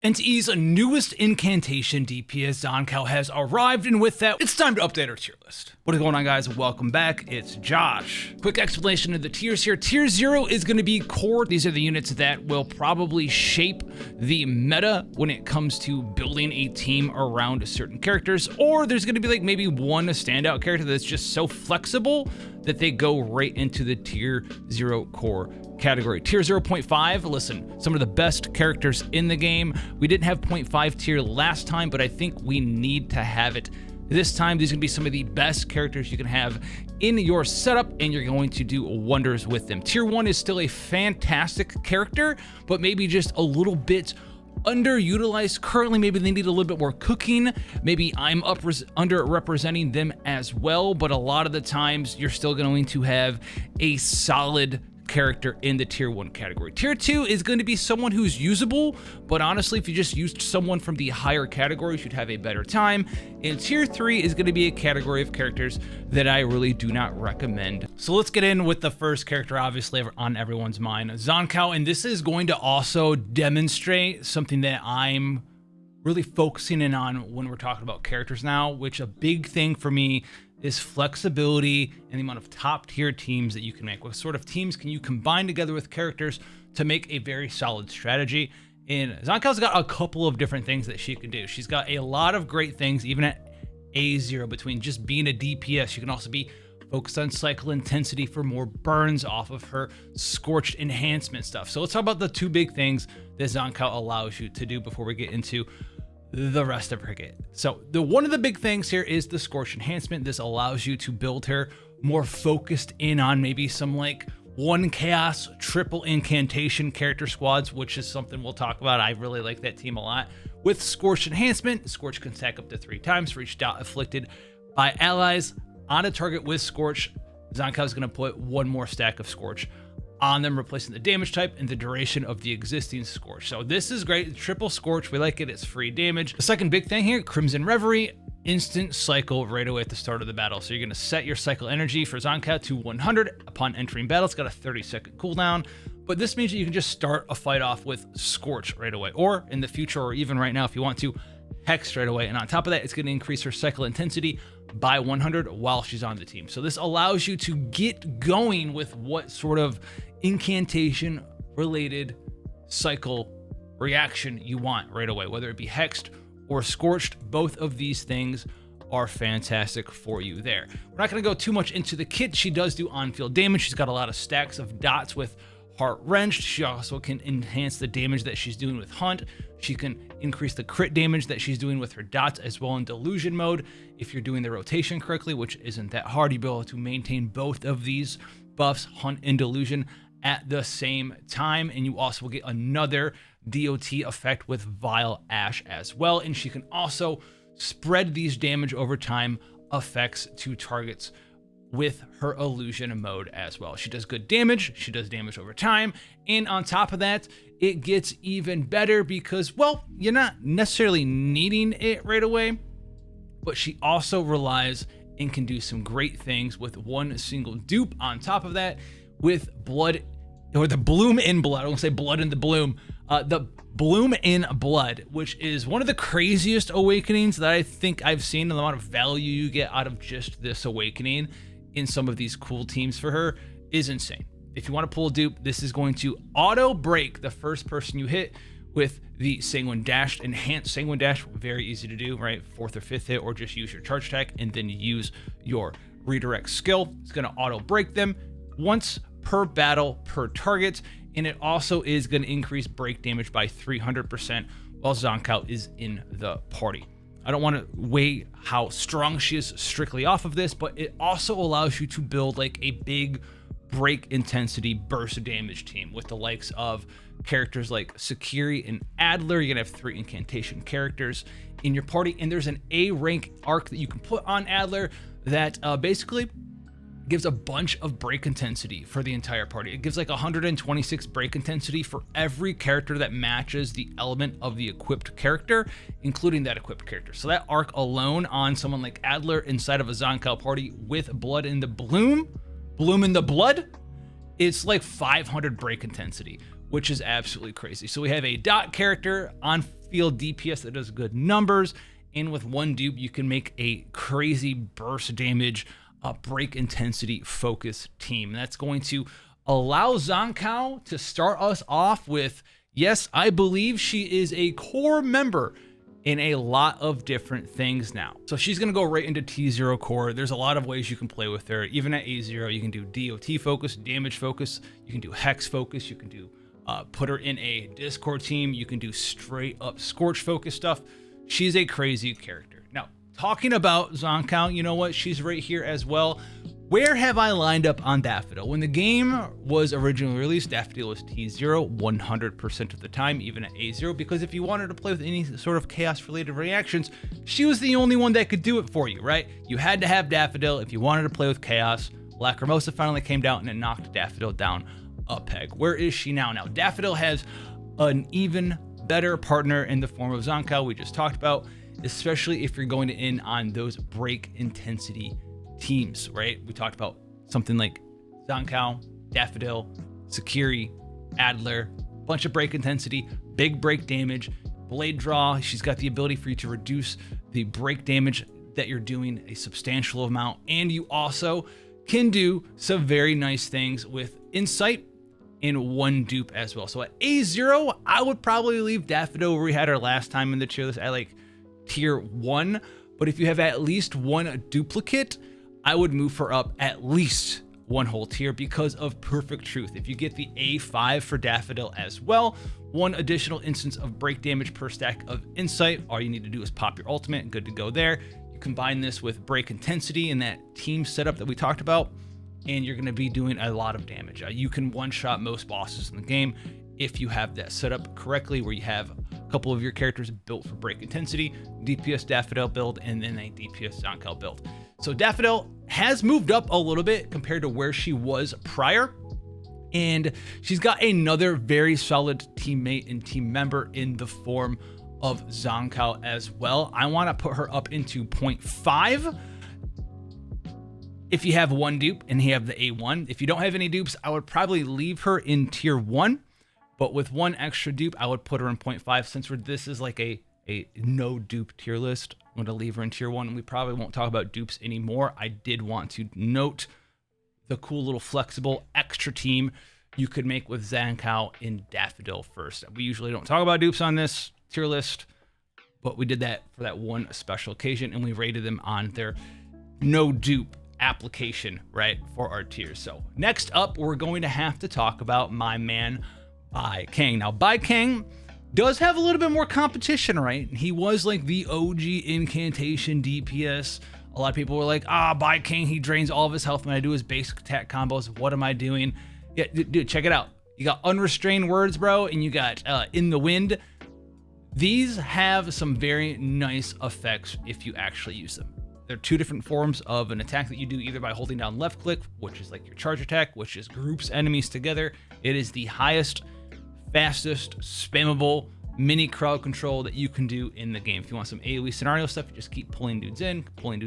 NTE's newest incantation DPS Zankou has arrived, and with that, it's time to update our tier list. What is going on, guys? Welcome back. It's Josh. Quick explanation of the tiers here. Tier 0 is going to be core. These are the units that will probably shape the meta when it comes to building a team around certain characters, or there's going to be like maybe one standout character that's just so flexible that they go right into the tier 0 core category. Tier 0.5, listen, some of the best characters in the game. We didn't have 0.5 tier last time, but I think we need to have it this time. These are gonna be some of the best characters you can have in your setup, and you're going to do wonders with them. Tier 1 is still a fantastic character, but maybe just a little bit underutilized currently. Maybe they need a little bit more cooking. Maybe I'm underrepresenting them as well, but a lot of the times you're still going to have a solid character in the tier 1 category. Tier 2 is going to be someone who's usable, but honestly, if you just used someone from the higher categories, you'd have a better time. And tier 3 is going to be a category of characters that I really do not recommend. So let's get in with the first character, obviously on everyone's mind, Zankou, and this is going to also demonstrate something that I'm really focusing in on when we're talking about characters now, which a big thing for me is flexibility and the amount of top tier teams that you can make. What sort of teams can you combine together with characters to make a very solid strategy? And Zankou's got a couple of different things that she can do. She's got a lot of great things, even at A0, between just being a DPS. She can also be focused on cycle intensity for more burns off of her scorched enhancement stuff. So let's talk about the two big things that Zankou allows you to do before we get into the rest of her kit. So one of the big things here is the scorch enhancement. This allows you to build her more focused in on maybe some like one chaos triple incantation character squads, which is something we'll talk about. I really like that team a lot. With scorch enhancement, scorch can stack up to 3 times for each dot afflicted by allies on a target with scorch. Zankou is going to put one more stack of scorch on them, replacing the damage type and the duration of the existing scorch. So this is great. Triple scorch, we like it. It's free damage. The second big thing here, Crimson Reverie, instant cycle right away at the start of the battle. So you're going to set your cycle energy for Zankou to 100 upon entering battle. It's got a 30-second cooldown, but this means that you can just start a fight off with scorch right away, or in the future, or even right now if you want to, hex straight away. And on top of that, it's going to increase her cycle intensity by 100 while she's on the team. So this allows you to get going with what sort of incantation related cycle reaction you want right away, whether it be hexed or scorched. Both of these things are fantastic for you there. We're not going to go too much into the kit. She does do on-field damage. She's got a lot of stacks of dots with Heart Wrenched. She also can enhance the damage that she's doing with Hunt. She can increase the crit damage that she's doing with her dots as well in Delusion mode. If you're doing the rotation correctly, which isn't that hard, you'll be able to maintain both of these buffs, Hunt and Delusion, at the same time. And you also will get another DOT effect with Vile Ash as well. And she can also spread these damage over time effects to targets with her illusion mode as well. She does good damage, she does damage over time, and on top of that, it gets even better because, well, you're not necessarily needing it right away, but she also relies and can do some great things with one single dupe. On top of that, with blood, or the bloom in blood, I don't say blood in the bloom, the bloom in blood, which is one of the craziest awakenings that I think I've seen. The amount of value you get out of just this awakening in some of these cool teams for her is insane. If you want to pull a dupe, this is going to auto break the first person you hit with the Sanguine Dash. Enhanced Sanguine Dash, very easy to do, right? 4th or 5th hit, or just use your charge attack and then use your redirect skill. It's going to auto break them once per battle per target, and it also is going to increase break damage by 300% while Zankou is in the party. I don't want to weigh how strong she is strictly off of this, but it also allows you to build like a big break intensity burst damage team with the likes of characters like Sakiri and Adler. You're gonna have 3 incantation characters in your party, and there's an A rank arc that you can put on Adler that basically gives a bunch of break intensity for the entire party. It gives like 126 break intensity for every character that matches the element of the equipped character, including that equipped character. So that arc alone on someone like Adler inside of a Zankou party with blood in the bloom in the blood, it's like 500 break intensity, which is absolutely crazy. So we have a dot character on field DPS that does good numbers, and with one dupe, you can make a crazy burst damage, break intensity focus team. That's going to allow Zankou to start us off with, yes, I believe she is a core member in a lot of different things now. So she's going to go right into T0 core. There's a lot of ways you can play with her. Even at A0, you can do DOT focus, damage focus, you can do hex focus, you can do put her in a Discord team, you can do straight up Scorch focus stuff. She's a crazy character. Now, talking about Zankou, you know what? She's right here as well. Where have I lined up on Daffodil? When the game was originally released, Daffodil was T0 100% of the time, even at A0, because if you wanted to play with any sort of chaos-related reactions, she was the only one that could do it for you, right? You had to have Daffodil if you wanted to play with chaos. Lacrimosa finally came down and it knocked Daffodil down a peg. Where is she now? Now, Daffodil has an even better partner in the form of Zankou we just talked about, especially if you're going to in on those break intensity teams, right? We talked about something like Zankou, Daffodil, Sakiri, Adler, bunch of break intensity, big break damage, blade draw. She's got the ability for you to reduce the break damage that you're doing a substantial amount, and you also can do some very nice things with insight in one dupe as well. So at A0, I would probably leave Daffodil where we had her last time in the tier list at like tier 1. But if you have at least one duplicate, I would move her up at least one whole tier because of Perfect Truth. If you get the A5 for Daffodil as well, one additional instance of break damage per stack of insight. All you need to do is pop your ultimate, good to go there. You combine this with break intensity and that team setup that we talked about, and you're going to be doing a lot of damage. You can one-shot most bosses in the game if you have that set up correctly, where you have a couple of your characters built for break intensity, DPS Daffodil build, and then a DPS Zankou build. So Daffodil has moved up a little bit compared to where she was prior, and she's got another very solid teammate and team member in the form of Zankou as well. I want to put her up into 0.5. If you have one dupe and you have the A1, if you don't have any dupes, I would probably leave her in tier 1, but with one extra dupe, I would put her in 0.5. Since this is like a no dupe tier list, I'm going to leave her in tier 1, and we probably won't talk about dupes anymore. I did want to note the cool little flexible extra team you could make with Zankou and Daffodil first. We usually don't talk about dupes on this tier list, but we did that for that one special occasion, and we rated them on their no dupe application, right, for our tiers. So next up, we're going to have to talk about my man Bai Kang. Now, Bai Kang does have a little bit more competition, right? He was like the OG incantation DPS. A lot of people were like, Bai Kang, he drains all of his health when I do his basic attack combos. What am I doing? Yeah, dude, check it out. You got unrestrained words, bro, and you got in the wind. These have some very nice effects if you actually use them. There are two different forms of an attack that you do, either by holding down left click, which is like your charge attack, which just groups enemies together. It is the highest, fastest, spammable mini crowd control that you can do in the game. If you want some AoE scenario stuff, you just keep pulling dudes in, or you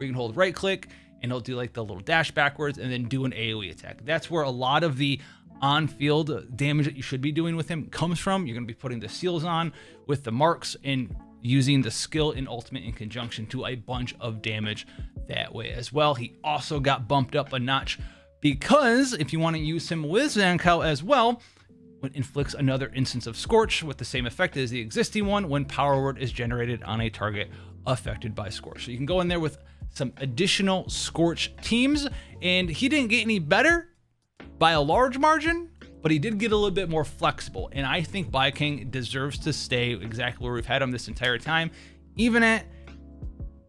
can hold right click and it'll do like the little dash backwards and then do an AoE attack. That's where a lot of the on-field damage that you should be doing with him comes from. You're going to be putting the seals on with the marks and using the skill and ultimate in conjunction to a bunch of damage that way as well. He also got bumped up a notch because if you want to use him with Zankou as well, it inflicts another instance of Scorch with the same effect as the existing one when power word is generated on a target affected by Scorch. So you can go in there with some additional Scorch teams, and he didn't get any better by a large margin, but he did get a little bit more flexible, and I think Bai Kang deserves to stay exactly where we've had him this entire time, even at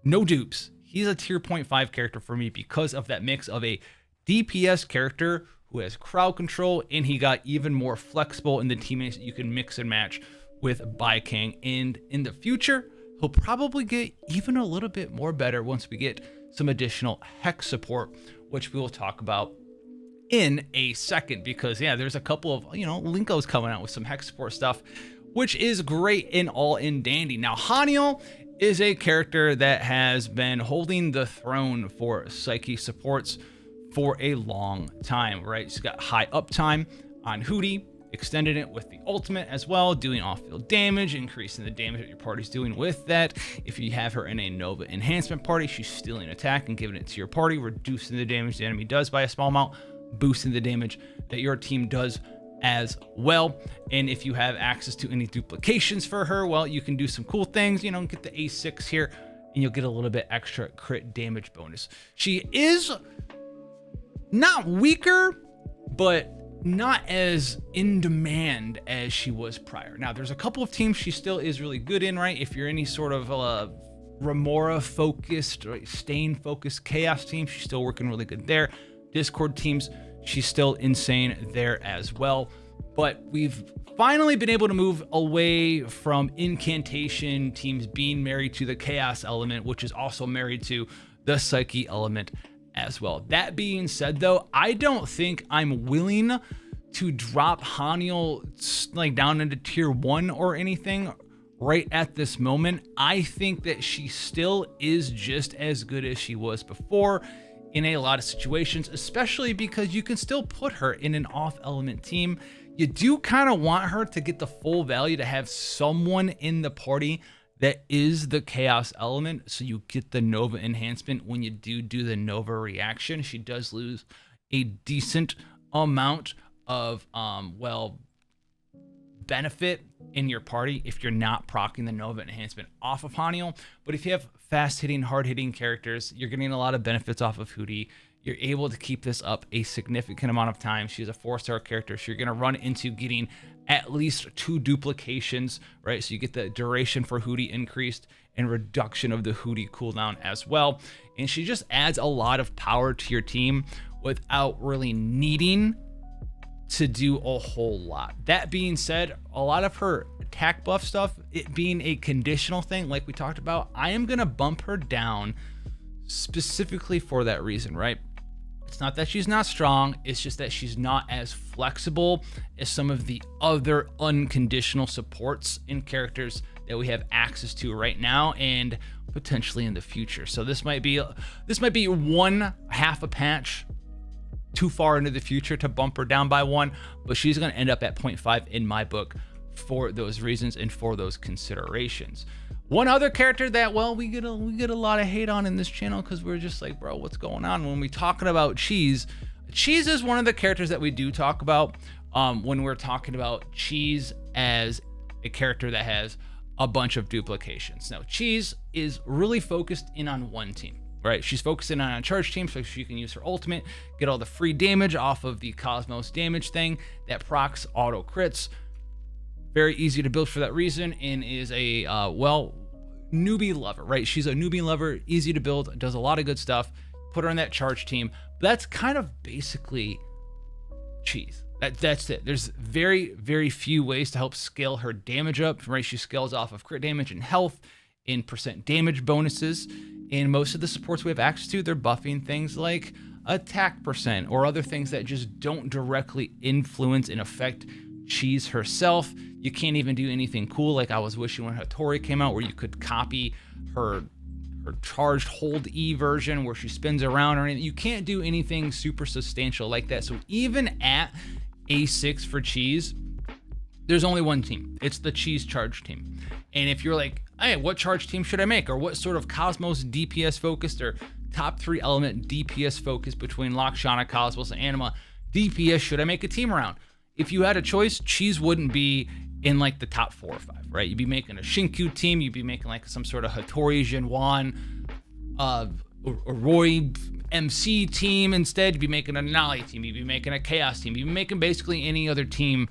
no dupes. He's a tier 0.5 character for me because of that mix of a DPS character who has crowd control, and he got even more flexible in the teammates that you can mix and match with Bai Kang. And in the future, he'll probably get even a little bit more better once we get some additional hex support, which we will talk about in a second, because yeah, there's a couple of, Linkos coming out with some hex support stuff, which is great and all in dandy. Now, Haniel is a character that has been holding the throne for Psyche supports for a long time, right? She's got high uptime on Hooti, extended it with the ultimate as well, doing off-field damage, increasing the damage that your party's doing with that. If you have her in a Nova enhancement party, she's stealing attack and giving it to your party, reducing the damage the enemy does by a small amount, boosting the damage that your team does as well. And if you have access to any duplications for her, well, you can do some cool things, you know, get the A6 here, and you'll get a little bit extra crit damage bonus. She is not weaker, but not as in demand as she was prior. Now, there's a couple of teams she still is really good in, right? If you're any sort of Remora focused, right, Stain focused Chaos team, she's still working really good there. Discord teams, she's still insane there as well. But we've finally been able to move away from incantation teams being married to the Chaos element, which is also married to the Psyche element as well. That being said, though, I don't think I'm willing to drop Haniel like down into tier 1 or anything right at this moment. I think that she still is just as good as she was before in a lot of situations, especially because you can still put her in an off element team. You do kind of want her to get the full value, to have someone in the party that is the Chaos element, so you get the Nova enhancement when you do the Nova reaction. She does lose a decent amount of benefit in your party if you're not proccing the Nova enhancement off of Haniel. But if you have fast hitting, hard hitting characters, you're getting a lot of benefits off of Hootie. You're able to keep this up a significant amount of time. She's a 4-star character, so you're going to run into getting at least 2 duplications, right? So you get the duration for Hootie increased and reduction of the Hootie cooldown as well. And she just adds a lot of power to your team without really needing to do a whole lot. That being said, a lot of her attack buff stuff, it being a conditional thing like we talked about, I am going to bump her down specifically for that reason, right? It's not that she's not strong, it's just that she's not as flexible as some of the other unconditional supports and characters that we have access to right now and potentially in the future. So this might be one half a patch too far into the future to bump her down by 1, but she's going to end up at 0.5 in my book for those reasons and for those considerations. One other character that, well, we get a lot of hate on in this channel because we're just like, bro, what's going on? When we talking about Chiz, Chiz is one of the characters that we do talk about when we're talking about Chiz as a character that has a bunch of duplications. Now, Chiz is really focused in on one team, right? She's focusing on a charge team so she can use her ultimate, get all the free damage off of the Cosmos damage thing that procs auto crits. Very easy to build for that reason, and is a newbie lover, right? She's a newbie lover, easy to build, does a lot of good stuff. Put her on that charge team. But that's kind of basically Chiz. That's it. There's very, very few ways to help scale her damage up, right? She scales off of crit damage and health in percent damage bonuses. And most of the supports we have access to, they're buffing things like attack percent or other things that just don't directly influence and affect Chiz herself. You can't even do anything cool like I was wishing when Hotori came out, where you could copy her charged hold E version where she spins around or anything. You can't do anything super substantial like that. So even at A6 for Chiz, there's only one team. It's the Chiz charge team. And if you're like, hey, what charge team should I make? Or what sort of Cosmos DPS focused or top 3 element DPS focused between Lakshana, Cosmos, and Anima DPS should I make a team around? If you had a choice, Chiz wouldn't be in like the top 4 or 5, right? You'd be making a Shinku team, you'd be making like some sort of Hotori, Jinwan, Irori MC team instead. You'd be making a Nali team, you'd be making a Chaos team, you'd be making basically any other team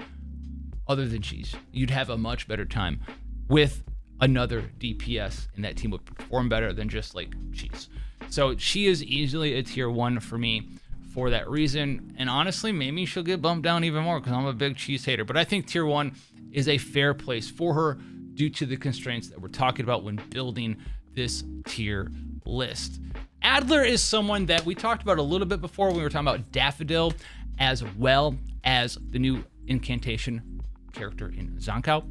other than Chiz. You'd have a much better time with another DPS, and that team would perform better than just like Chiz. So she is easily a tier 1 for me for that reason, and honestly, maybe she'll get bumped down even more because I'm a big Chiz hater, but I think tier 1 is a fair place for her due to the constraints that we're talking about when building this tier list. Adler is someone that we talked about a little bit before when we were talking about Daffodil, as well as the new incantation character in Zankou.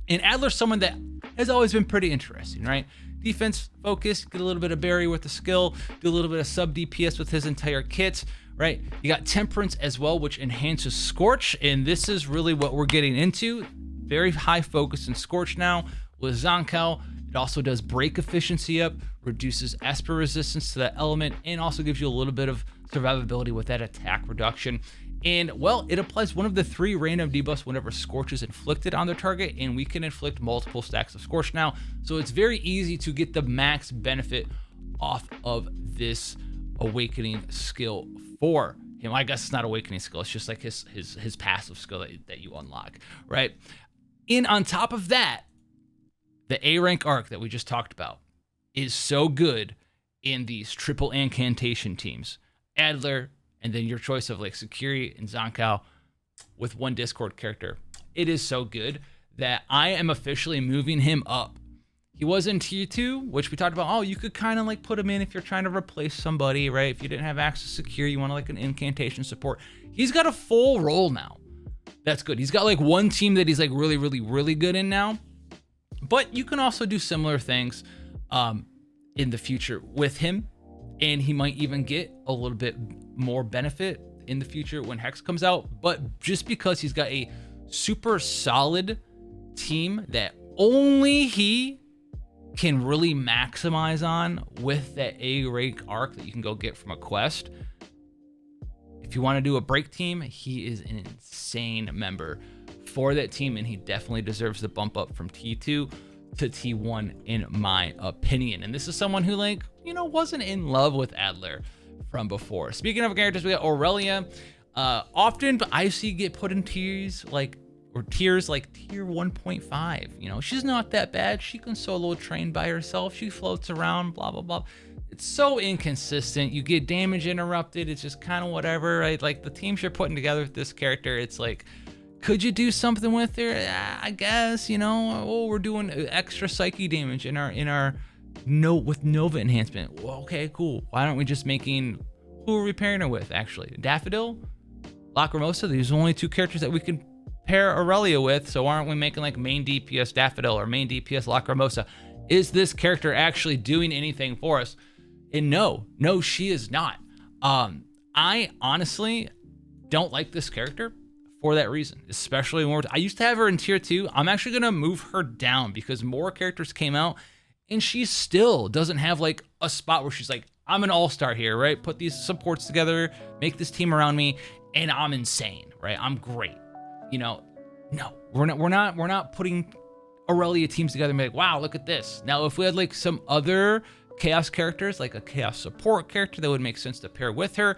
And Adler's someone that has always been pretty interesting, right? defense focus, get a little bit of barrier with the skill, do a little bit of sub DPS with his entire kit, right? You got Temperance as well, which enhances Scorch, and this is really what we're getting into. Very high focus in Scorch now with Zankou. It also does break efficiency up, reduces Esper resistance to that element, and also gives you a little bit of survivability with that attack reduction. And, well, it applies one of the 3 random debuffs whenever Scorch is inflicted on their target, and we can inflict multiple stacks of Scorch now. So it's very easy to get the max benefit off of this Awakening skill for him. I guess it's not Awakening skill, it's just like his passive skill that you unlock, right? And on top of that, the A rank arc that we just talked about is so good in these triple incantation teams. Adler, and then your choice of like Sakiri and Zankou with 1 Discord character. It is so good that I am officially moving him up. He was in tier 2, which we talked about. Oh, you could kind of like put him in if you're trying to replace somebody, right? If you didn't have access to Sakiri, you want like an incantation support. He's got a full role now. That's good. He's got like 1 team that he's like really, really, really good in now. But you can also do similar things in the future with him. And he might even get a little bit more benefit in the future when Hex comes out. But just because he's got a super solid team that only he can really maximize on with that A rank arc that you can go get from a quest. If you want to do a break team, he is an insane member for that team, and he definitely deserves the bump up from T2 to T1 in my opinion. And this is someone who, like, you know, wasn't in love with Adler from before. Speaking of characters, we got Aurelia. Often I see get put in tiers like tier 1.5. You know, she's not that bad. She can solo train by herself. She floats around, blah, blah, blah. It's so inconsistent. You get damage interrupted. It's just kind of whatever, right? Like the teams you're putting together with this character, it's like, could you do something with her? I guess, you know, oh, we're doing extra psyche damage in our with Nova enhancement. Well, okay, cool. Why aren't we just making, who are we pairing her with actually? Daffodil? Lacrimosa? These are only 2 characters that we can pair Aurelia with, so aren't we making like main DPS Daffodil or main DPS Lacrimosa? Is this character actually doing anything for us? And no, she is not. I honestly don't like this character for that reason, especially when I used to have her in tier 2. I'm actually gonna move her down because more characters came out and she still doesn't have like a spot where she's like, I'm an all-star here, right? Put these supports together, make this team around me, and I'm insane, right? I'm great. You know, no, we're not putting Aurelia teams together and be like, wow, look at this. Now, if we had like some other chaos characters, like a chaos support character that would make sense to pair with her,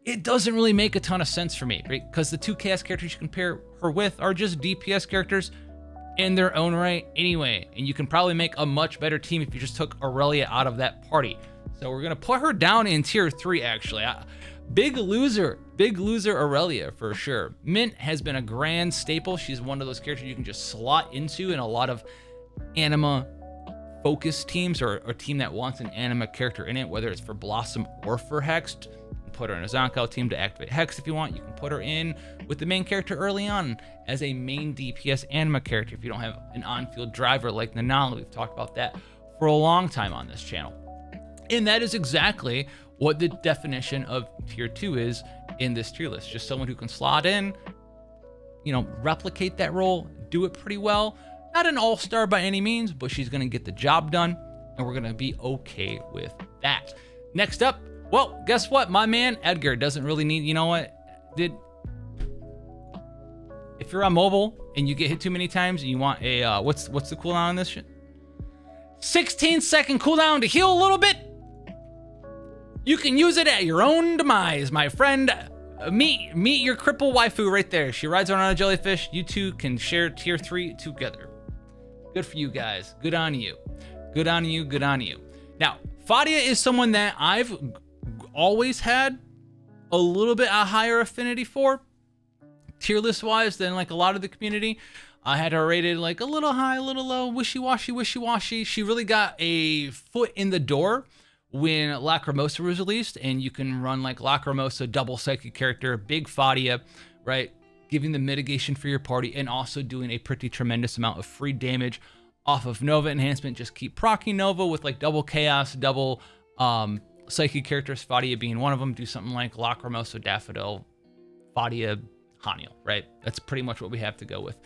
it doesn't really make a ton of sense for me, right? Because the 2 chaos characters you can pair her with are just DPS characters in their own right anyway. And you can probably make a much better team if you just took Aurelia out of that party. So we're gonna put her down in tier 3 actually. Big loser Aurelia for sure. Mint has been a grand staple. She's one of those characters you can just slot into in a lot of anima focused teams or a team that wants an anima character in it, whether it's for Blossom or for Hex. You can put her in a Zankou team to activate Hex if you want. You can put her in with the main character early on as a main DPS anima character if you don't have an on-field driver like Nanala. We've talked about that for a long time on this channel. And that is exactly what the definition of tier 2 is in this tier list. Just someone who can slot in, you know, replicate that role, do it pretty well. Not an all-star by any means, but she's gonna get the job done, and we're gonna be okay with that. Next up, well, guess what? My man Edgar doesn't really need, you know what? If you're on mobile and you get hit too many times and you want a, what's the cooldown on this shit? 16-second cooldown to heal a little bit. You can use it at your own demise, my friend. Meet your cripple waifu right there. She rides around on a jellyfish. You two can share tier 3 together. Good for you guys. Good on you. Good on you. Good on you. Now, Fadia is someone that I've always had a little bit a higher affinity for, tier list wise, than like a lot of the community. I had her rated like a little high, a little low, wishy-washy. She really got a foot in the door when Lacrimosa was released, and you can run like Lacrimosa, double psychic character, big Fadia, right? Giving the mitigation for your party and also doing a pretty tremendous amount of free damage off of Nova enhancement. Just keep proccing Nova with like double Chaos, double Psychic characters, Fadia being one of them. Do something like Lacrimosa, Daffodil, Fadia, Haniel, right? That's pretty much what we have to go with.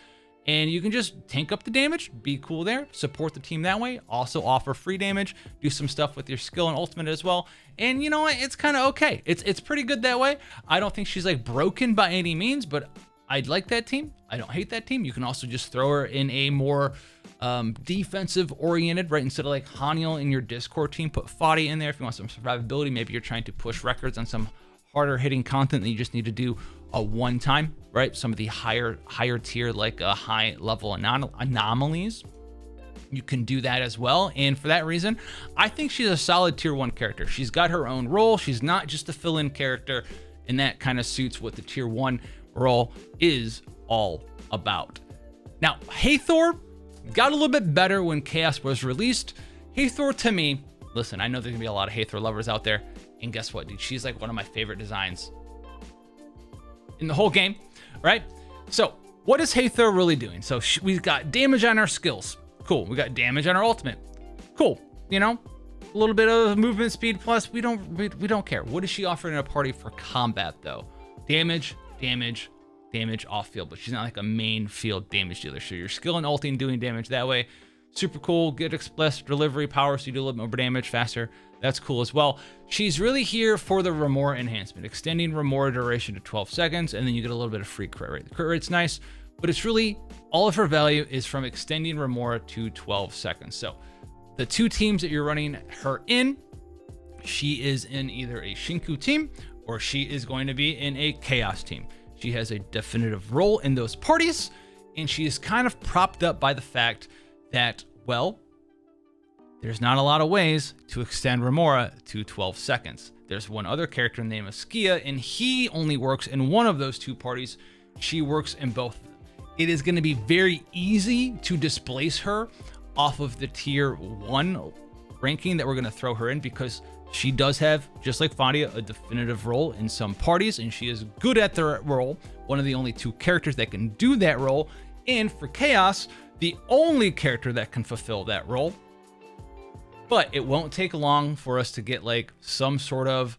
And you can just tank up the damage, be cool there, support the team that way, also offer free damage, do some stuff with your skill and ultimate as well. And you know what? It's kind of okay. It's pretty good that way. I don't think she's like broken by any means, but I'd like that team. I don't hate that team. You can also just throw her in a more defensive oriented, right? Instead of like Haniel in your Discord team, put Fadia in there if you want some survivability. Maybe you're trying to push records on some harder hitting content that you just need to do a one time, right? Some of the higher tier, like high level anomalies, you can do that as well. And for that reason, I think she's a solid tier 1 character. She's got her own role. She's not just a fill-in character, and that kind of suits what the tier 1 role is all about. Now, Hathor got a little bit better when Chaos was released. Hathor, to me, listen, I know there's gonna be a lot of Hathor lovers out there, and guess what, dude? She's like one of my favorite designs in the whole game, right? So what is Hathor really doing? So we've got damage on our skills. Cool. We got damage on our ultimate. Cool. You know, a little bit of movement speed plus. We don't care. What is she offering in a party for combat though? Damage, damage, damage off field, but she's not like a main field damage dealer. So your skill and ulting doing damage that way. Super cool. Good express delivery power, so you do a little bit more damage faster. That's cool as well. She's really here for the Remora enhancement, extending Remora duration to 12 seconds, and then you get a little bit of free crit rate. The crit rate's nice, but it's really all of her value is from extending Remora to 12 seconds. So the two teams that you're running her in, she is in either a Shinku team or she is going to be in a Chaos team. She has a definitive role in those parties, and she is kind of propped up by the fact that, well, there's not a lot of ways to extend Remora to 12 seconds. There's one other character named Skia, and he only works in one of those two parties. She works in both of them. It is going to be very easy to displace her off of the tier 1 ranking that we're going to throw her in, because she does have, just like Fadia, a definitive role in some parties, and she is good at the role. One of the only 2 characters that can do that role. And for Chaos, the only character that can fulfill that role. But it won't take long for us to get like some sort of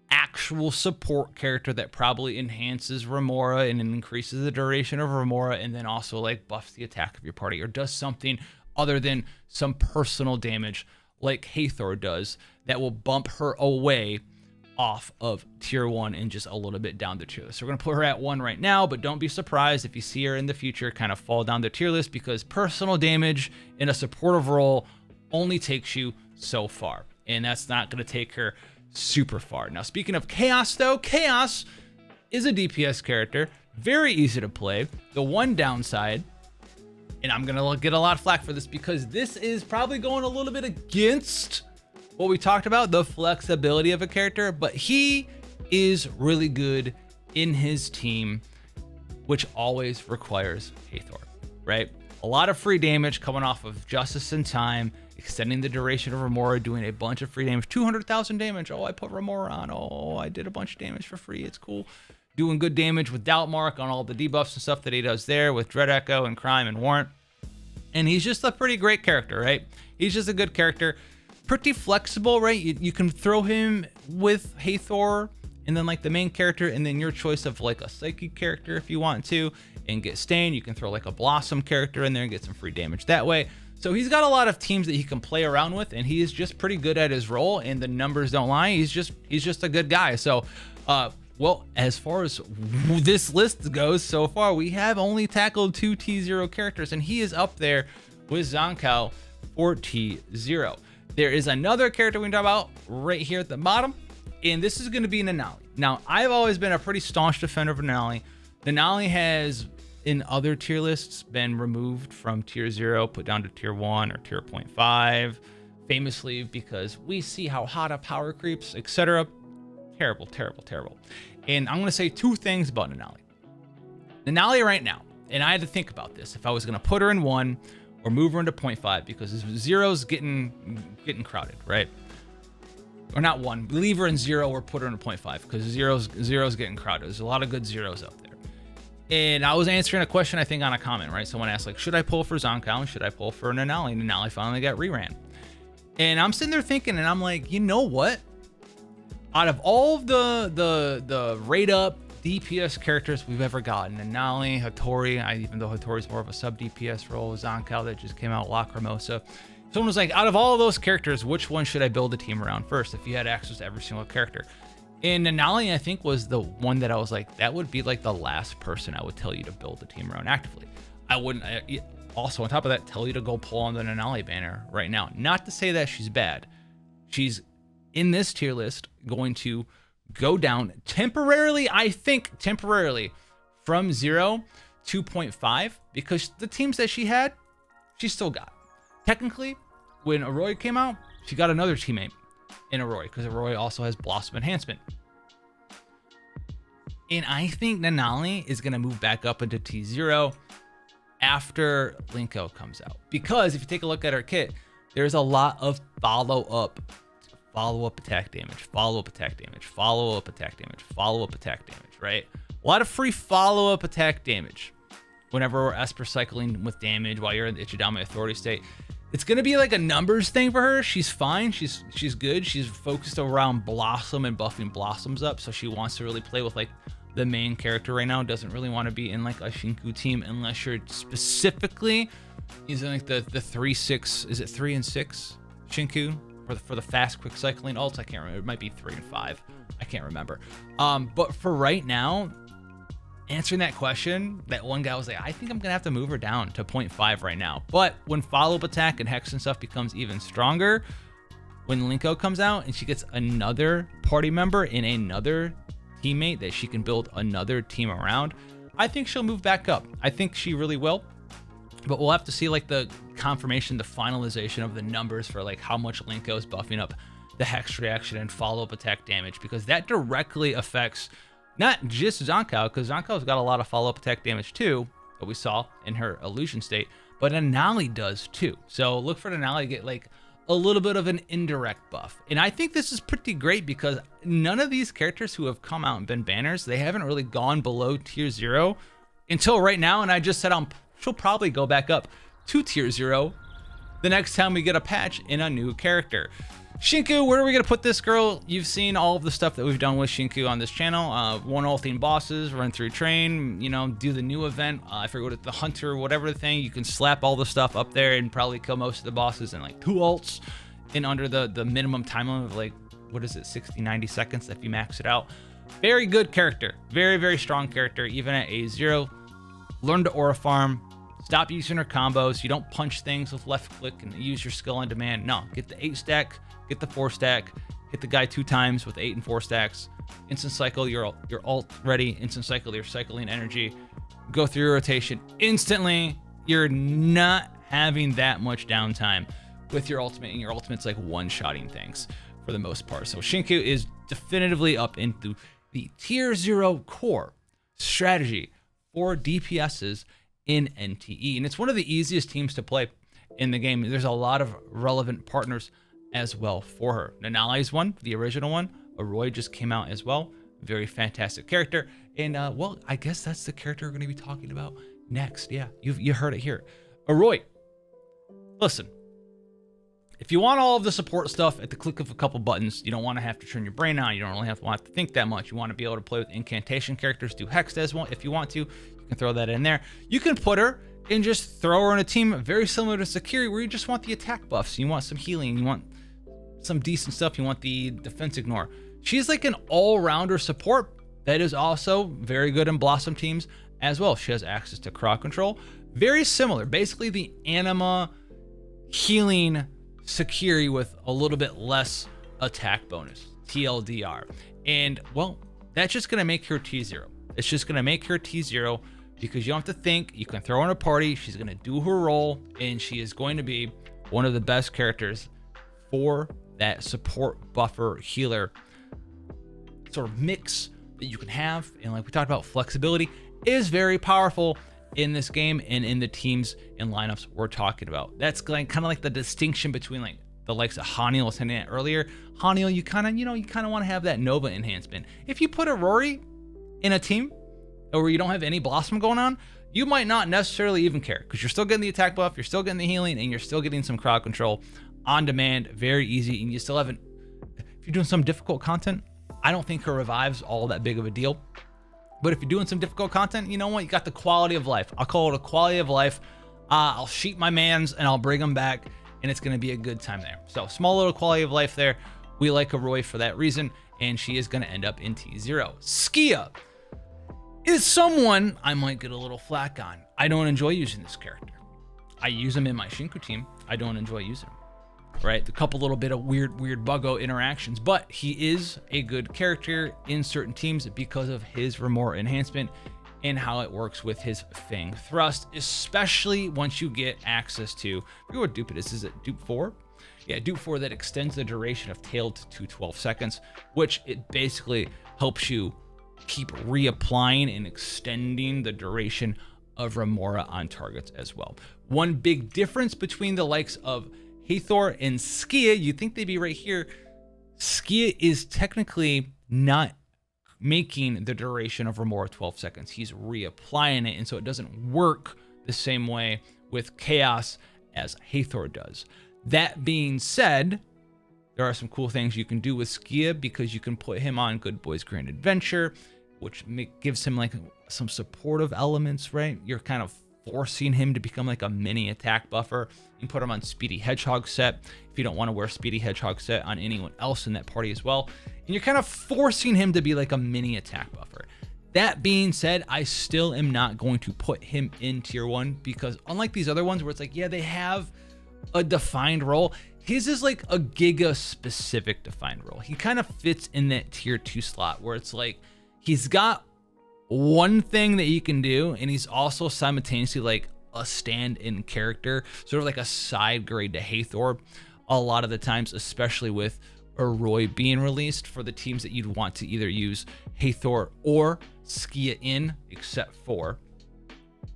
actual support character that probably enhances Remora and increases the duration of Remora, and then also like buffs the attack of your party or does something other than some personal damage like Hathor does that will bump her away off of tier 1 and just a little bit down the tier list. So we're going to put her at 1 right now, but don't be surprised if you see her in the future kind of fall down the tier list, because personal damage in a supportive role only takes you so far, and that's not going to take her super far. Now, speaking of Chaos though, Chaos is a DPS character, very easy to play. The one downside, and I'm going to get a lot of flack for this because this is probably going a little bit against what we talked about, the flexibility of a character, but he is really good in his team, which always requires Hathor, right? A lot of free damage coming off of Justice in Time, extending the duration of Remora, doing a bunch of free damage, 200,000 damage. Oh, I put Remora on. Oh, I did a bunch of damage for free. It's cool. Doing good damage with Doubt Mark on all the debuffs and stuff that he does there with Dread Echo and Crime and Warrant. And he's just a pretty great character, right? He's just a good character. Pretty flexible, right? You can throw him with Hathor and then like the main character, and then your choice of like a Psychic character if you want to, and get Stain. You can throw like a Blossom character in there and get some free damage that way. So he's got a lot of teams that he can play around with, and he is just pretty good at his role, and the numbers don't lie. He's just a good guy. So, well, as far as this list goes so far, we have only tackled 2 T0 characters, and he is up there with Zankou for T0. There is another character we can talk about right here at the bottom, and this is going to be Nanali. Now, I've always been a pretty staunch defender of Nanali. Nanali has, in other tier lists, been removed from tier 0, put down to tier 1 or tier 0.5, famously because we see how hot a power creeps, etc. Terrible, terrible, terrible. And I'm going to say 2 things about Nanali. Nanali right now, and I had to think about this, if I was going to put her in 1 or move her into 0.5, because 0's getting crowded, right? Or not 1, leave her in 0 or put her into 0.5, because 0's getting crowded. There's a lot of good 0s out there. And I was answering a question, I think, on a comment, right? Someone asked, like, should I pull for Zankou and should I pull for Nanali? And Nanali finally got reran. And I'm sitting there thinking, and I'm like, you know what? Out of all of the rate up DPS characters we've ever gotten, Nanali, Hotori, even though Hotori's more of a sub DPS role, Zankou that just came out, Lacrimosa. Someone was like, out of all of those characters, which one should I build a team around first if you had access to every single character? And Nanali, I think, was the one that I was like, that would be like the last person I would tell you to build a team around actively. I wouldn't, also on top of that, tell you to go pull on the Nanali banner right now. Not to say that she's bad. She's in this tier list going to go down temporarily, I think, from 0 to 0.5 because the teams that she had, she still got. Technically, when Irori came out, she got another teammate in Irori because Irori also has Blossom Enhancement. And I think Nanali is going to move back up into T0 after Linko comes out. Because if you take a look at her kit, there's a lot of follow-up attack damage, follow-up attack damage, follow-up attack damage, follow-up attack damage, right? A lot of free follow-up attack damage whenever we're Esper cycling with damage while you're in the Ichidame Authority state. It's going to be like a numbers thing for her. She's fine. She's good. She's focused around Blossom and buffing Blossoms up. So she wants to really play with like the main character right now. Doesn't really want to be in like a Shinku team unless you're specifically using like the 3-6. Is it 3 and 6 Shinku for the fast quick cycling ults? I can't remember. It might be 3 and 5. I can't remember. But for right now, answering that question, that one guy was like, I think I'm gonna have to move her down to 0.5 right now. But when follow-up attack and hex and stuff becomes even stronger, when Linko comes out and she gets another party member and another teammate that she can build another team around, I think she'll move back up. I think she really will. But we'll have to see like the confirmation, the finalization of the numbers for like how much Linko is buffing up the hex reaction and follow-up attack damage, because that directly affects not just Zankou, because Zankou's got a lot of follow-up attack damage too, that we saw in her illusion state, but Nanali does too. So look for Nanali to get like a little bit of an indirect buff. And I think this is pretty great because none of these characters who have come out and been banners, they haven't really gone below tier 0 until right now. And I just said she'll probably go back up to tier 0 the next time we get a patch in a new character. Shinku, where are we going to put this girl? You've seen all of the stuff that we've done with Shinku on this channel. One all theme bosses, run through train, do the new event. I forget what it's, the hunter, whatever the thing. You can slap all the stuff up there and probably kill most of the bosses in like 2 ults in under the minimum time limit of like, what is it, 60, 90 seconds if you max it out. Very good character. Very, very strong character, even at A0. Learn to aura farm. Stop using her combos. You don't punch things with left click and use your skill on demand. No, get the 8 stack. Get the 4 stack, hit the guy 2 times with 8 and 4 stacks, instant cycle your ult ready, instant cycle your cycling energy, go through your rotation instantly. You're not having that much downtime with your ultimate, and your ultimate's like one-shotting things for the most part. So Shinku is definitively up into the tier 0 core strategy for DPSs in NTE, and it's one of the easiest teams to play in the game. There's a lot of relevant partners as well for her. Nanali's one, the original one. Irori just came out as well. Very fantastic character. And well, I guess that's the character we're going to be talking about next. Yeah, you heard it here. Irori. Listen, if you want all of the support stuff at the click of a couple buttons, you don't want to have to turn your brain on. You don't really want to think that much. You want to be able to play with incantation characters, do hex as well. If you want to, you can throw that in there. You can put her and just throw her in a team very similar to Sakiri, where you just want the attack buffs. You want some healing. You want some decent stuff. You want the defense ignore. She's like an all-rounder support that is also very good in Blossom teams as well. She has access to crowd control. Very similar. Basically the anima healing Sakiri with a little bit less attack bonus. TLDR. And well, that's just going to make her T0. It's just going to make her T0 because you don't have to think. You can throw her in a party. She's going to do her role, and she is going to be one of the best characters for that support, buffer, healer sort of mix that you can have. And like we talked about, flexibility is very powerful in this game and in the teams and lineups we're talking about. That's like kind of like the distinction between like the likes of Haniel was hinting at earlier. Haniel, you kind of want to have that Nova enhancement. If you put Irori in a team or you don't have any Blossom going on, you might not necessarily even care because you're still getting the attack buff, you're still getting the healing, and you're still getting some crowd control on demand, very easy, and you still haven't, if you're doing some difficult content, I don't think her revive's all that big of a deal. But if you're doing some difficult content, you know what? You got the quality of life. I'll call it a quality of life. I'll sheet my mans and I'll bring them back, and it's going to be a good time there. So small little quality of life there. We like Irori for that reason, and she is going to end up in T0. Skia is someone I might get a little flack on. I don't enjoy using this character. I use him in my Shinku team. I don't enjoy using him. Right, a couple little bit of weird buggo interactions, but he is a good character in certain teams because of his Remora enhancement and how it works with his Fang Thrust, especially once you get access to, I forget what dupe it is. Is it dupe 4? Yeah, dupe 4 that extends the duration of tail to 212 seconds, which it basically helps you keep reapplying and extending the duration of Remora on targets as well. One big difference between the likes of Hathor and Skia, you'd think they'd be right here. Skia is technically not making the duration of Remora 12 seconds. He's reapplying it, and so it doesn't work the same way with Chaos as Hathor does. That being said, there are some cool things you can do with Skia because you can put him on Good Boys Grand Adventure, which gives him like some supportive elements, right? You're kind of forcing him to become like a mini attack buffer. You can put him on Speedy Hedgehog set if you don't want to wear Speedy Hedgehog set on anyone else in that party as well. And you're kind of forcing him to be like a mini attack buffer. That being said, I still am not going to put him in tier 1 because unlike these other ones where it's like, yeah, they have a defined role, his is like a Giga specific defined role. He kind of fits in that tier 2 slot where it's like he's got one thing that he can do, and he's also simultaneously like a stand-in character, sort of like a side grade to Hathor a lot of the times, especially with Irori being released for the teams that you'd want to either use Hathor or Skia in, except for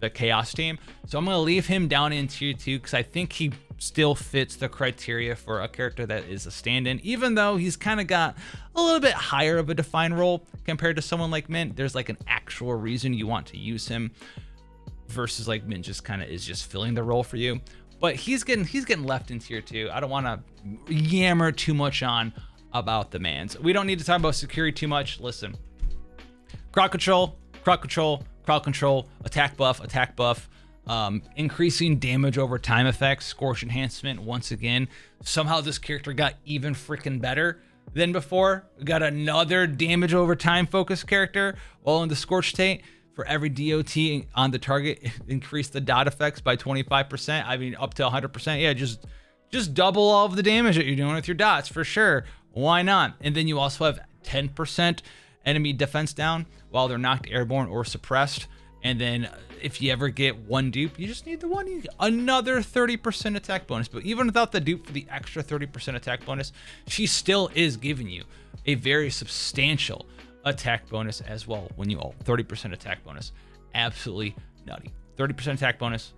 the Chaos team. So I'm going to leave him down in tier 2 because I think he still fits the criteria for a character that is a stand-in, even though he's kind of got a little bit higher of a defined role compared to someone like Mint. There's like an actual reason you want to use him versus like Mint just kind of is just filling the role for you. But he's getting left in tier 2. I don't want to yammer too much on about the mans. We don't need to talk about Sakiri too much. Listen, crowd control, attack buff, increasing damage over time effects, scorch enhancement. Once again, somehow this character got even freaking better than before. We got another damage over time focused character while in the scorch state. For every DOT on the target, increase the dot effects by 25%. I mean, up to 100%. Yeah, just double all of the damage that you're doing with your dots for sure. Why not? And then you also have 10% enemy defense down while they're knocked airborne or suppressed. And then if you ever get one dupe, you just need the one, you get another 30% attack bonus. But even without the dupe for the extra 30% attack bonus, she still is giving you a very substantial attack bonus as well when you all 30% attack bonus. Absolutely nutty. 30% attack bonus,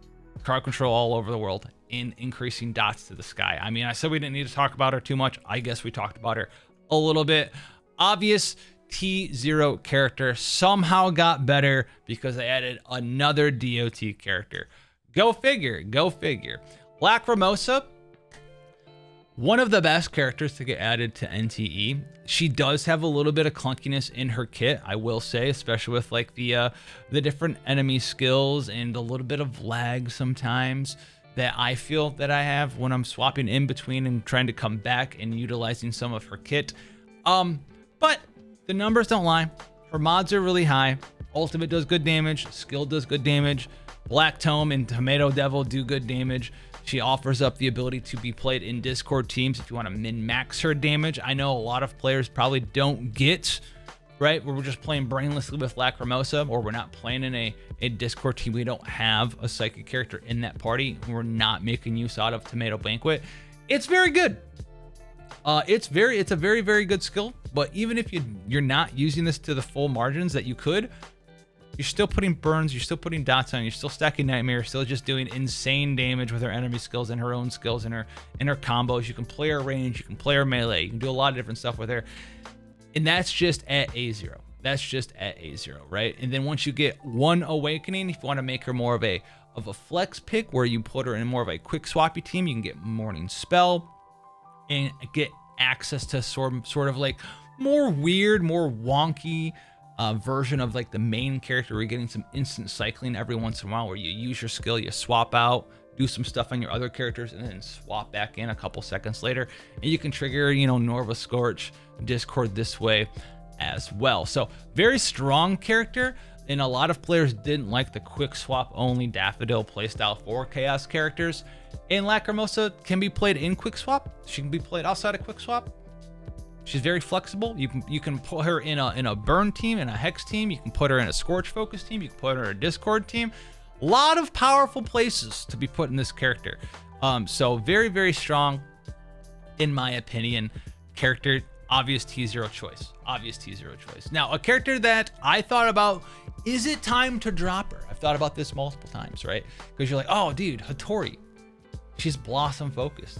crowd control all over the world, in increasing dots to the sky. I mean, I said we didn't need to talk about her too much. I guess we talked about her a little bit. Obvious T0 character somehow got better because they added another DOT character. Go figure. Lacrimosa, one of the best characters to get added to NTE. She does have a little bit of clunkiness in her kit, I will say, especially with like the different enemy skills and a little bit of lag sometimes that I feel that I have when I'm swapping in between and trying to come back and utilizing some of her kit. But the numbers don't lie. Her mods are really high. Ultimate does good damage. Skill does good damage. Black Tome and Tomato Devil do good damage. She offers up the ability to be played in Discord teams if you want to min-max her damage. I know a lot of players probably don't get, right? We're just playing brainlessly with Lacrimosa, or we're not playing in a Discord team. We don't have a psychic character in that party. We're not making use out of Tomato Banquet. It's very good. It's a very, very good skill. But even if you're not using this to the full margins that you could, you're still putting burns, you're still putting dots on, you're still stacking nightmare, you're still just doing insane damage with her enemy skills and her own skills and her combos. You can play her range, you can play her melee, you can do a lot of different stuff with her. And that's just at A0. That's just at A0, right? And then once you get one awakening, if you want to make her more of a flex pick where you put her in more of a quick swappy team, you can get Morning Spell and get access to sort of like more weird, more wonky version of like the main character. We're getting some instant cycling every once in a while where you use your skill, you swap out, do some stuff on your other characters, and then swap back in a couple seconds later. And you can trigger, you know, Norva Scorch, Discord this way as well. So very strong character. And a lot of players didn't like the quick swap only Daffodil playstyle for Chaos characters. And Lacrimosa can be played in quick swap. She can be played outside of quick swap. She's very flexible. You can put her in a burn team, in a hex team. You can put her in a scorch focus team. You can put her in a Discord team. A lot of powerful places to be put in this character. So very, very strong, in my opinion. Character, obvious T0 choice. Obvious T0 choice. Now, a character that I thought about, is it time to drop her? I've thought about this multiple times, right? Because you're like, oh, dude, Hotori. She's Blossom focused.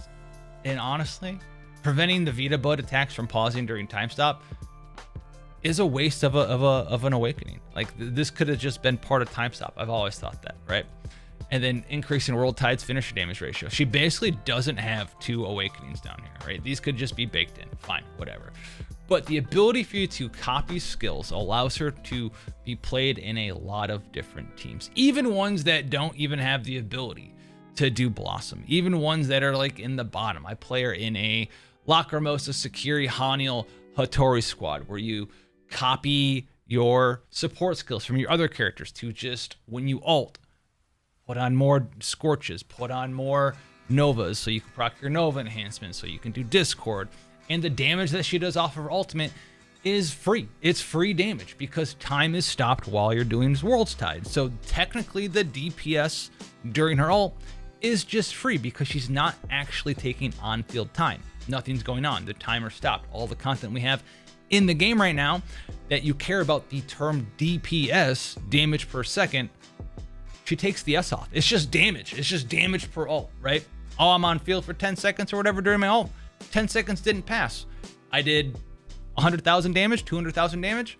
And honestly, preventing the Vita Bud attacks from pausing during time stop is a waste of an awakening. Like this could have just been part of time stop. I've always thought that, right? And then increasing World Tide's finisher damage ratio. She basically doesn't have 2 awakenings down here, right? These could just be baked in, fine, whatever. But the ability for you to copy skills allows her to be played in a lot of different teams, even ones that don't even have the ability to do Blossom, even ones that are like in the bottom. I play her in a Lacrimosa, Sakiri, Haniel, Hotori squad where you copy your support skills from your other characters to just, when you ult, put on more Scorches, put on more Novas so you can proc your Nova enhancement, so you can do Discord. And the damage that she does off of her ultimate is free. It's free damage because time is stopped while you're doing World's Tide. So technically the DPS during her ult is just free because she's not actually taking on-field time. Nothing's going on. The timer stopped. All the content we have in the game right now that you care about the term DPS, damage per second, she takes the S off. It's just damage. It's just damage per ult, right? Oh, I'm on field for 10 seconds or whatever during my ult. 10 seconds didn't pass. I did 100,000 damage, 200,000 damage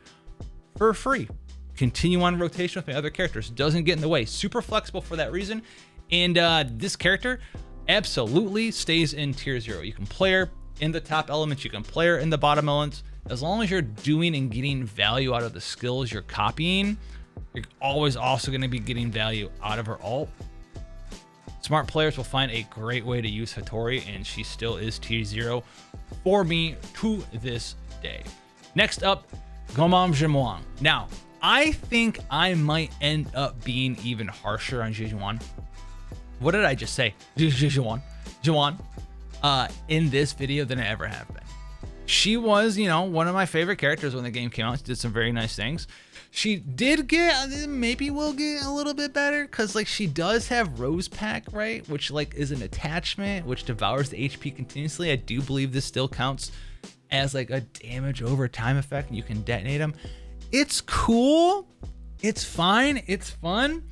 for free. Continue on rotation with my other characters. Doesn't get in the way. Super flexible for that reason. And this character absolutely stays in tier 0. You can play her in the top elements. You can play her in the bottom elements. As long as you're doing and getting value out of the skills you're copying, you're always also going to be getting value out of her ult. Smart players will find a great way to use Hotori, and she still is tier 0 for me to this day. Next up, Gomam Jimoang. Now, I think I might end up being even harsher on Jijuan. What did I just say? Jijuan in this video than I ever have been. She was, you know, one of my favorite characters when the game came out. She did some very nice things. She did get, maybe will get a little bit better, because like she does have Rose Pack, right? Which like is an attachment which devours the HP continuously. I do believe this still counts as like a damage over time effect, and you can detonate them. It's cool. It's fine. It's fun.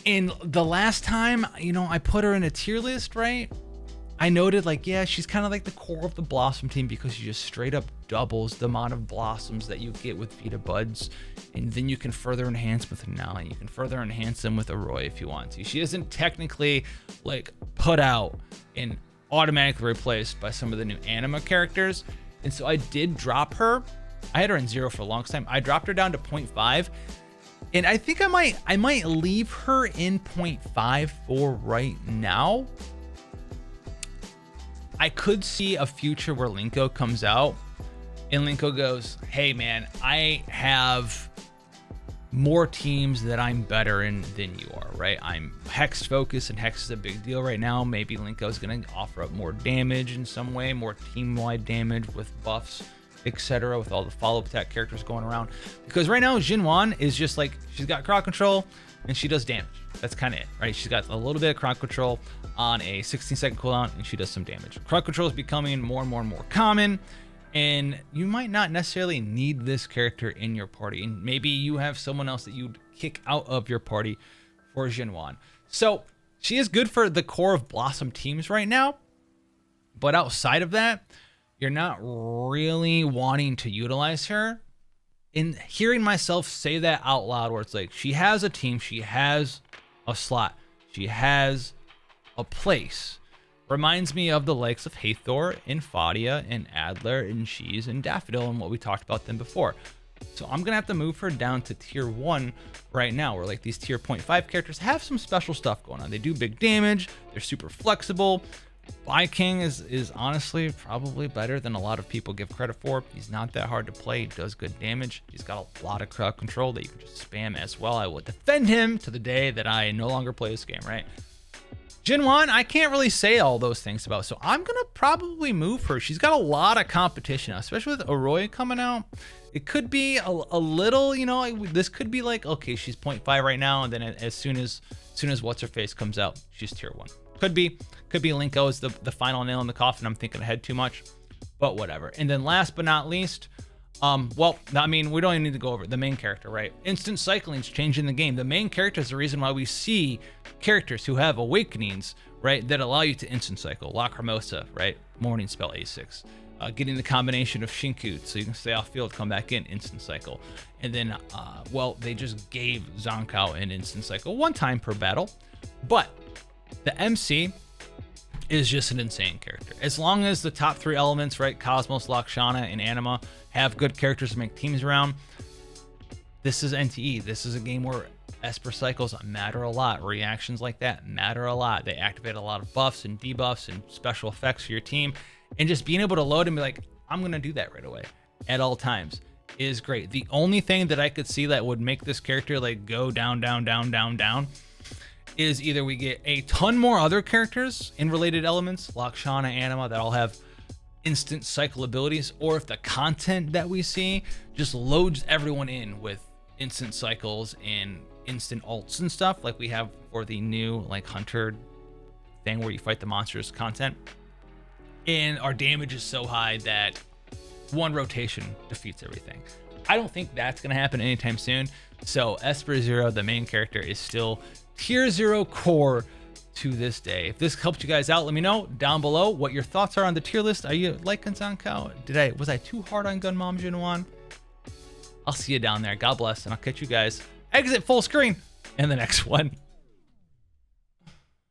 And the last time, you know, I put her in a tier list, right? I noted like, yeah, she's kind of like the core of the Blossom team because she just straight up doubles the amount of blossoms that you get with Vita Buds. And then you can further enhance with Nali. You can further enhance them with Irori if you want to. She isn't technically like put out and automatically replaced by some of the new anima characters. And so I did drop her. I had her in 0 for the longest time. I dropped her down to 0.5. And I think I might leave her in 0.5 for right now. I could see a future where Linko comes out and Linko goes, hey man, I have more teams that I'm better in than you are, right? I'm Hex focused and Hex is a big deal right now. Maybe Linko's gonna offer up more damage in some way, more team-wide damage with buffs, etc., with all the follow-up attack characters going around. Because right now, Jinwan is just like, she's got crowd control and she does damage. That's kind of it, right? She's got a little bit of crowd control on a 16-second cooldown and she does some damage. Crowd control is becoming more and more and more common, and you might not necessarily need this character in your party. And maybe you have someone else that you'd kick out of your party for Jinwan. So she is good for the core of Blossom teams right now. But outside of that, you're not really wanting to utilize her. In hearing myself say that out loud, where it's like, she has a team, she has a slot, she has a place, reminds me of the likes of Hathor and Fadia and Adler and Chiz and Daffodil and what we talked about them before. So I'm gonna have to move her down to tier 1 right now, where like these tier 0.5 characters have some special stuff going on. They do big damage, they're super flexible. King is honestly probably better than a lot of people give credit for. He's not that hard to play, he does good damage. He's got a lot of crowd control that you can just spam as well. I will defend him to the day that I no longer play this game, right? Jinwan, I can't really say all those things about, so I'm gonna probably move her. She's got a lot of competition now, especially with Irori coming out. It could be a little, you know, this could be like, okay, she's 0.5 right now, and then as soon as what's her face comes out, she's tier 1. Could be Linko is the final nail in the coffin. I'm thinking ahead too much, but whatever. And then last but not least, well, I mean, we don't even need to go over it. The main character, right? Instant cycling's changing the game. The main character is the reason why we see characters who have awakenings, right, that allow you to instant cycle. Lacrimosa, right? Morning spell A6. Getting the combination of Shinku, so you can stay off field, come back in, instant cycle. And then, well, they just gave Zankou an instant cycle 1 time per battle. But the MC is just an insane character. As long as the top 3 elements, right, Cosmos, Lakshana, and Anima, have good characters to make teams around, this is NTE. This is a game where Esper cycles matter a lot. Reactions like that matter a lot. They activate a lot of buffs and debuffs and special effects for your team. And just being able to load and be like, I'm going to do that right away at all times is great. The only thing that I could see that would make this character like go down, is either we get a ton more other characters in related elements, Lakshana, Anima, that all have instant cycle abilities, or if the content that we see just loads everyone in with instant cycles and instant ults and stuff like we have for the new like Hunter thing where you fight the monsters content. And our damage is so high that 1 rotation defeats everything. I don't think that's going to happen anytime soon. So Esper Zero, the main character, is still tier 0 core to this day. If this helped you guys out, let me know down below what your thoughts are on the tier list. Are you liking Zankou? Was I too hard on Gunmom Jinwan? I'll see you down there. God bless, and I'll catch you guys exit full screen in the next one.